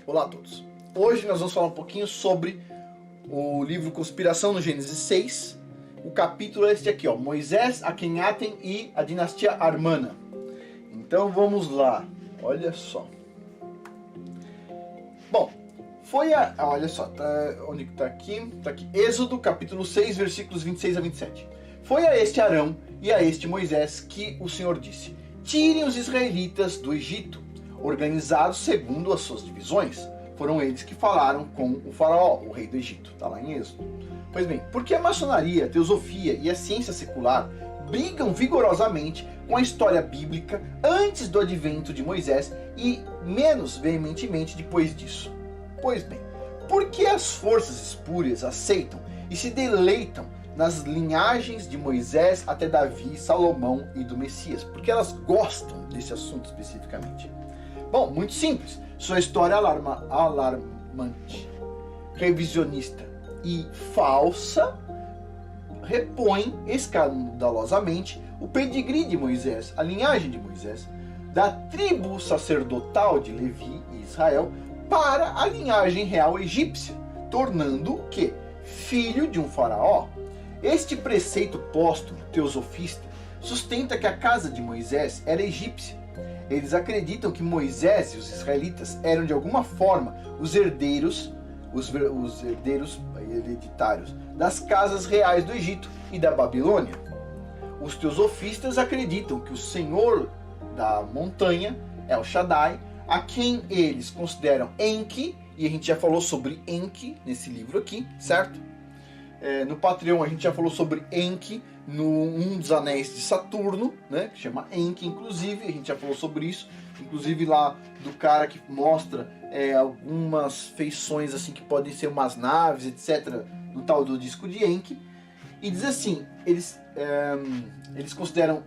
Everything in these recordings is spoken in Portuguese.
Olá a todos. Hoje nós vamos falar um pouquinho sobre o livro Conspiração no Gênesis 6. O capítulo é este aqui, ó, Moisés, Akhenaten e a dinastia Armana. Então vamos lá, olha só. Bom, olha só, onde está aqui? Está aqui, Êxodo capítulo 6, versículos 26 a 27. Foi a este Arão e a este Moisés que o Senhor disse: tirem os israelitas do Egito, organizados segundo as suas divisões. Foram eles que falaram com o faraó, o rei do Egito. Está lá em Êxodo. Pois bem, porque a maçonaria, a teosofia e a ciência secular brigam vigorosamente com a história bíblica antes do advento de Moisés e menos veementemente depois disso? Pois bem, porque as forças espúrias aceitam e se deleitam nas linhagens de Moisés até Davi, Salomão e do Messias? Porque elas gostam desse assunto especificamente. Bom, muito simples. Sua história alarmante, revisionista e falsa repõe escandalosamente o pedigree de Moisés, a linhagem de Moisés, da tribo sacerdotal de Levi e Israel para a linhagem real egípcia, tornando-o que? Filho de um faraó. Este preceito póstumo teosofista sustenta que a casa de Moisés era egípcia. Eles acreditam que Moisés e os israelitas eram de alguma forma os herdeiros hereditários das casas reais do Egito e da Babilônia. Os teosofistas acreditam que o Senhor da montanha, El Shaddai, a quem eles consideram Enki, e a gente já falou sobre Enki nesse livro aqui, certo? No Patreon a gente já falou sobre Enki, um dos anéis de Saturno, né, que chama Enki, inclusive, a gente já falou sobre isso, inclusive lá do cara que mostra algumas feições assim que podem ser umas naves, etc., no tal do disco de Enki, e diz assim, eles consideram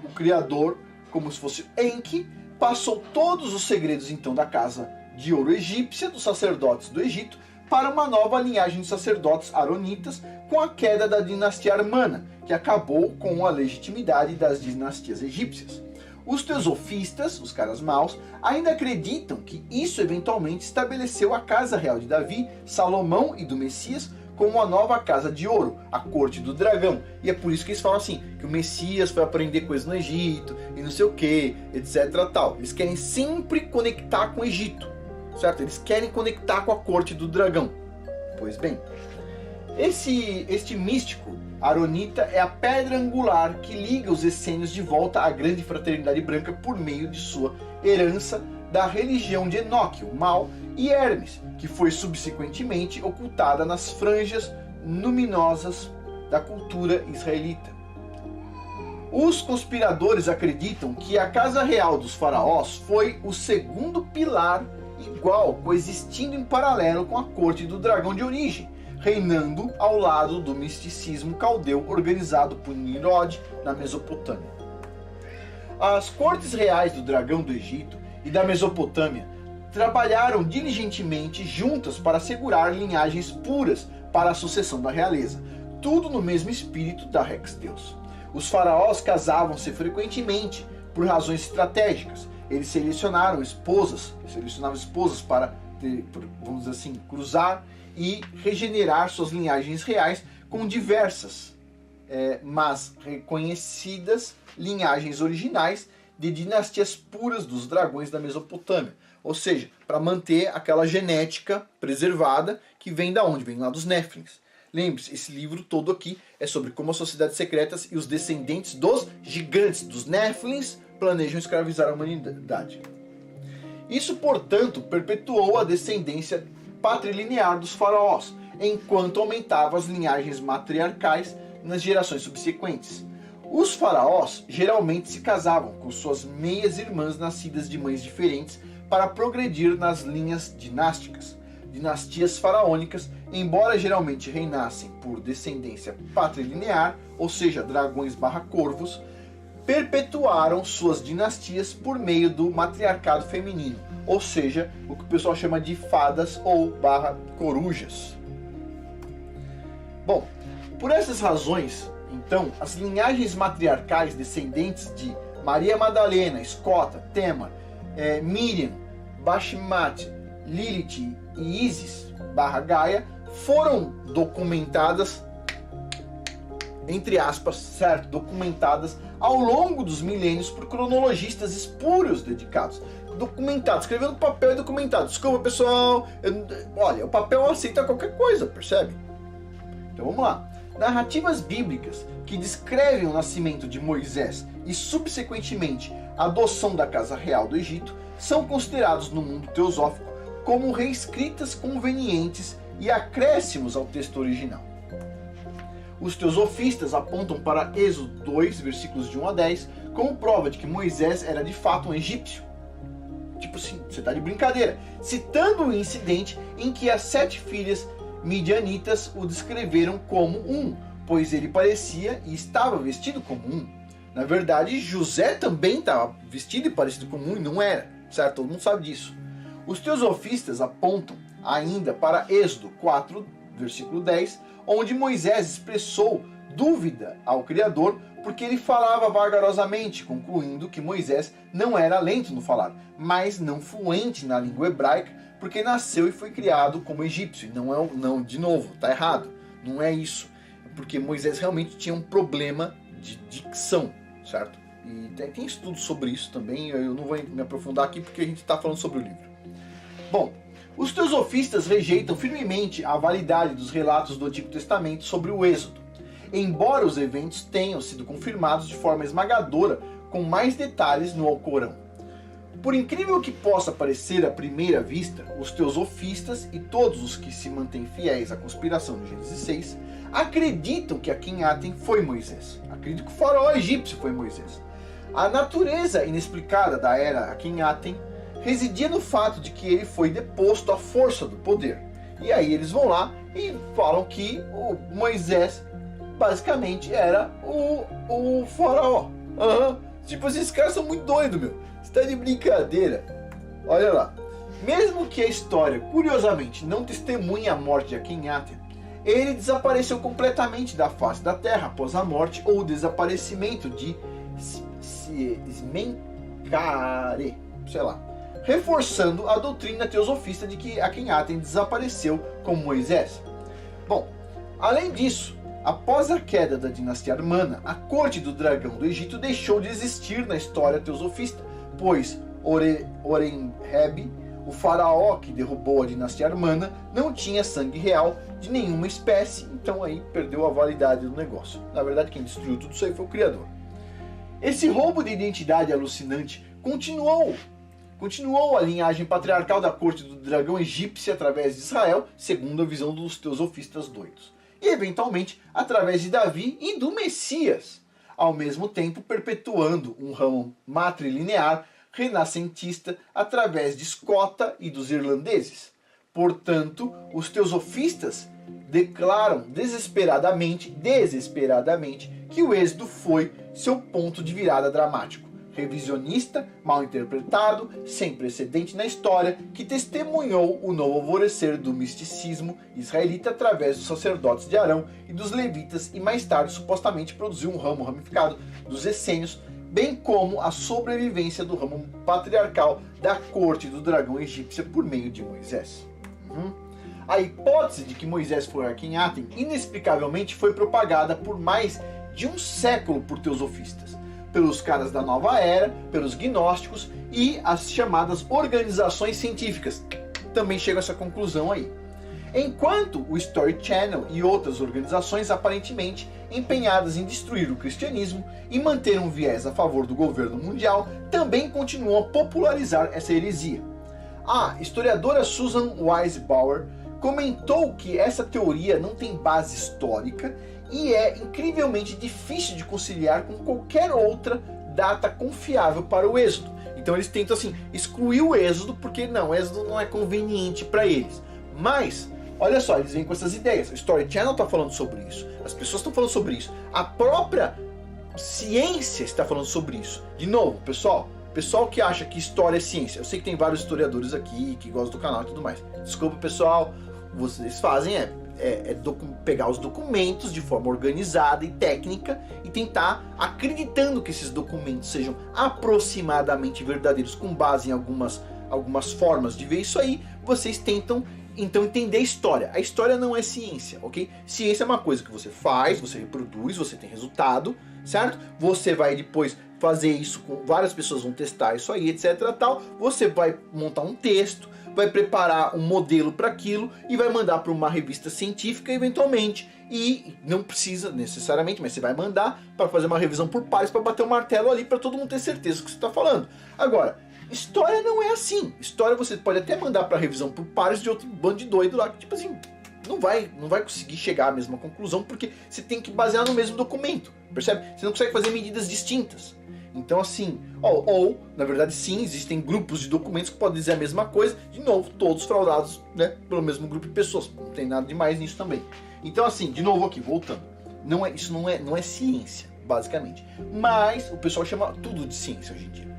o criador como se fosse Enki, passou todos os segredos então da casa de ouro egípcia, dos sacerdotes do Egito, para uma nova linhagem de sacerdotes aronitas com a queda da dinastia Armana, que acabou com a legitimidade das dinastias egípcias. Os teosofistas, os caras maus, ainda acreditam que isso eventualmente estabeleceu a casa real de Davi, Salomão e do Messias como a nova casa de ouro, a corte do dragão. E é por isso que eles falam assim, que o Messias foi aprender coisas no Egito, e não sei o que, etc. tal. Eles querem sempre conectar com o Egito. Certo? Eles querem conectar com a corte do dragão. Pois bem, este místico aronita é a pedra angular que liga os essênios de volta à grande fraternidade branca por meio de sua herança da religião de Enoque, o Mal, e Hermes, que foi subsequentemente ocultada nas franjas luminosas da cultura israelita. Os conspiradores acreditam que a casa real dos faraós foi o segundo pilar igual, coexistindo em paralelo com a corte do dragão de origem, reinando ao lado do misticismo caldeu organizado por Nimrod na Mesopotâmia. As cortes reais do dragão do Egito e da Mesopotâmia trabalharam diligentemente juntas para assegurar linhagens puras para a sucessão da realeza, tudo no mesmo espírito da Rex Deus. Os faraós casavam-se frequentemente por razões estratégicas. Eles selecionavam esposas para, vamos dizer assim, cruzar e regenerar suas linhagens reais com diversas, mas reconhecidas linhagens originais de dinastias puras dos dragões da Mesopotâmia. Ou seja, para manter aquela genética preservada que vem da onde? Vem lá dos Néfilins. Lembre-se, esse livro todo aqui é sobre como as sociedades secretas e os descendentes dos gigantes, dos Néfilins, planejam escravizar a humanidade. Isso, portanto, perpetuou a descendência patrilinear dos faraós, enquanto aumentava as linhagens matriarcais nas gerações subsequentes. Os faraós geralmente se casavam com suas meias-irmãs nascidas de mães diferentes para progredir nas linhas dinásticas. Dinastias faraônicas, embora geralmente reinassem por descendência patrilinear, ou seja, dragões/corvos, perpetuaram suas dinastias por meio do matriarcado feminino, ou seja, o que o pessoal chama de fadas ou corujas. Bom, por essas razões, então, as linhagens matriarcais descendentes de Maria Madalena, Escota, Temar, Miriam, Bashmat, Lilith e Isis /Gaia foram documentadas, entre aspas, certo, documentadas ao longo dos milênios por cronologistas espúrios dedicados. Documentado, escreveu no papel e documentado. Desculpa, pessoal, olha, o papel aceita qualquer coisa, percebe? Então vamos lá. Narrativas bíblicas que descrevem o nascimento de Moisés e subsequentemente a adoção da Casa Real do Egito são considerados no mundo teosófico como reescritas convenientes e acréscimos ao texto original. Os teosofistas apontam para Êxodo 2, versículos de 1 a 10, como prova de que Moisés era de fato um egípcio. Tipo assim, você está de brincadeira. Citando o incidente em que as 7 filhas midianitas o descreveram como um, pois ele parecia e estava vestido como um. Na verdade, José também estava vestido e parecido como um e não era, certo? Todo mundo sabe disso. Os teosofistas apontam ainda para Êxodo 4, versículo 10, onde Moisés expressou dúvida ao Criador porque ele falava vagarosamente, concluindo que Moisés não era lento no falar, mas não fluente na língua hebraica, porque nasceu e foi criado como egípcio. Não, de novo, tá errado. Não é isso. É porque Moisés realmente tinha um problema de dicção, certo? E tem estudos sobre isso também, eu não vou me aprofundar aqui porque a gente está falando sobre o livro. Bom, os teosofistas rejeitam firmemente a validade dos relatos do Antigo Testamento sobre o Êxodo, embora os eventos tenham sido confirmados de forma esmagadora com mais detalhes no Alcorão. Por incrível que possa parecer à primeira vista, os teosofistas e todos os que se mantêm fiéis à conspiração de Gênesis 6 acreditam que Akhennathem foi Moisés. Acreditam que o faraó egípcio foi Moisés. A natureza inexplicada da era Akhennathem residia no fato de que ele foi deposto à força do poder. E aí eles vão lá e falam que o Moisés basicamente era o faraó. Tipo, esses caras são muito doidos, meu. Você tá de brincadeira. Olha lá. Mesmo que a história, curiosamente, não testemunhe a morte de Akhennathem, ele desapareceu completamente da face da terra após a morte ou o desaparecimento de Smenkare, sei lá, reforçando a doutrina teosofista de que Akhennathem desapareceu como Moisés. Bom, além disso, após a queda da dinastia Armana, a corte do dragão do Egito deixou de existir na história teosofista, pois Horemheb, o faraó que derrubou a dinastia Armana, não tinha sangue real de nenhuma espécie, então aí perdeu a validade do negócio. Na verdade, quem destruiu tudo isso aí foi o Criador. Esse roubo de identidade alucinante continuou a linhagem patriarcal da corte do dragão egípcia através de Israel, segundo a visão dos teosofistas doidos. E eventualmente através de Davi e do Messias, ao mesmo tempo perpetuando um ramo matrilinear renascentista através de Escota e dos irlandeses. Portanto, os teosofistas declaram desesperadamente que o Êxodo foi seu ponto de virada dramático, revisionista, mal interpretado, sem precedente na história, que testemunhou o novo alvorecer do misticismo israelita através dos sacerdotes de Arão e dos levitas e mais tarde supostamente produziu um ramo ramificado dos essênios, bem como a sobrevivência do ramo patriarcal da corte do dragão egípcia por meio de Moisés. A hipótese de que Moisés foi Akhennathem inexplicavelmente foi propagada por mais de um século por teosofistas, pelos caras da nova era, pelos gnósticos e as chamadas organizações científicas. Também chegam a essa conclusão aí. Enquanto o Story Channel e outras organizações aparentemente empenhadas em destruir o cristianismo e manter um viés a favor do governo mundial também continuam a popularizar essa heresia. A historiadora Susan Weisbauer comentou que essa teoria não tem base histórica e é incrivelmente difícil de conciliar com qualquer outra data confiável para o Êxodo. Então eles tentam assim excluir o Êxodo porque o Êxodo não é conveniente para eles. Mas olha só, eles vêm com essas ideias. O Story Channel está falando sobre isso. As pessoas estão falando sobre isso. A própria ciência está falando sobre isso. De novo, pessoal que acha que história é ciência. Eu sei que tem vários historiadores aqui que gostam do canal e tudo mais. Desculpa, pessoal. Vocês fazem pegar os documentos de forma organizada e técnica e tentar, acreditando que esses documentos sejam aproximadamente verdadeiros com base em algumas algumas formas de ver isso aí, vocês tentam então entender a história. A história não é ciência, ok? Ciência é uma coisa que você faz, você reproduz, você tem resultado, certo? Você vai depois fazer isso com várias pessoas, vão testar isso aí, etc, tal. Você vai montar um texto, vai preparar um modelo para aquilo e vai mandar para uma revista científica eventualmente. E não precisa necessariamente, mas você vai mandar para fazer uma revisão por pares, para bater o martelo ali, para todo mundo ter certeza do que você está falando. Agora, história não é assim. História você pode até mandar para revisão por pares de outro bando de doido lá, que tipo assim, não vai conseguir chegar à mesma conclusão, porque você tem que basear no mesmo documento, percebe? Você não consegue fazer medidas distintas. Então assim, ou na verdade sim, existem grupos de documentos que podem dizer a mesma coisa, de novo, todos fraudados, né, pelo mesmo grupo de pessoas, não tem nada demais nisso também. Então assim, de novo aqui, voltando, isso não é ciência, basicamente, mas o pessoal chama tudo de ciência hoje em dia,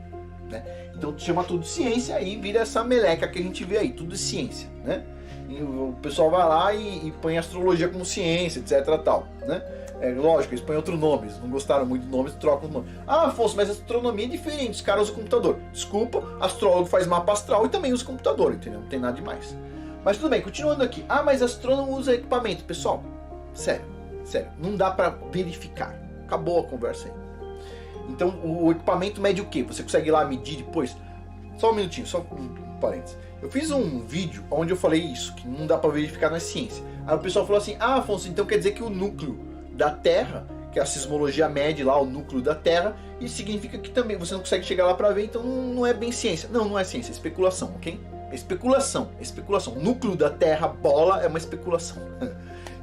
né? Então chama tudo de ciência e vira essa meleca que a gente vê aí, tudo de ciência, né? E o pessoal vai lá e põe astrologia como ciência, etc, tal, né? É lógico, eles põem outro nome, eles não gostaram muito do nome, eles trocam o nome. Ah, Afonso, mas a astronomia é diferente, os caras usam computador. Desculpa, astrólogo faz mapa astral e também usa computador, entendeu? Não tem nada demais. Mas tudo bem, continuando aqui. Ah, mas astrônomo usa equipamento. Pessoal, sério, não dá pra verificar. Acabou a conversa aí. Então, o equipamento mede o quê? Você consegue ir lá medir depois? Só um minutinho, só um parênteses. Eu fiz um vídeo onde eu falei isso, que não dá pra verificar na ciência. Aí o pessoal falou assim, ah, Afonso, então quer dizer que o núcleo da Terra, que a sismologia mede lá o núcleo da Terra, e significa que também você não consegue chegar lá para ver, então não é bem ciência. Não é ciência, é especulação, ok? É especulação. O núcleo da Terra, bola, é uma especulação.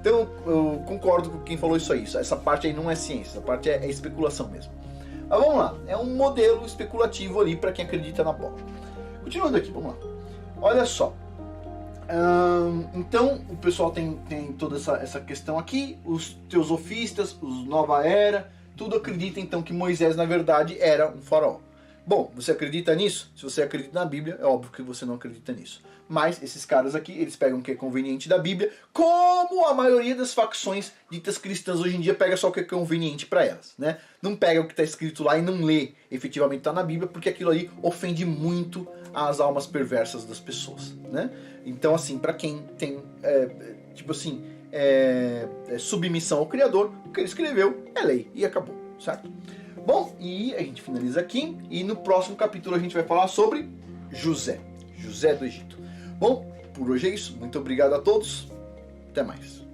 Então eu concordo com quem falou isso aí. Essa parte aí não é ciência, essa parte é especulação mesmo. Mas vamos lá, é um modelo especulativo ali para quem acredita na bola. Continuando aqui, vamos lá. Olha só. Então o pessoal tem toda essa questão aqui, os teosofistas, os Nova Era, tudo acredita então que Moisés na verdade era um faraó. Bom, você acredita nisso? Se você acredita na Bíblia, é óbvio que você não acredita nisso. Mas esses caras aqui, eles pegam o que é conveniente da Bíblia, como a maioria das facções ditas cristãs hoje em dia pega só o que é conveniente para elas, né? Não pega o que está escrito lá e não lê efetivamente está na Bíblia, porque aquilo ali ofende muito as almas perversas das pessoas, né? Então assim, para quem tem, submissão ao Criador, o que ele escreveu é lei e acabou, certo? Bom, e a gente finaliza aqui, e no próximo capítulo a gente vai falar sobre José do Egito. Bom, por hoje é isso. Muito obrigado a todos. Até mais.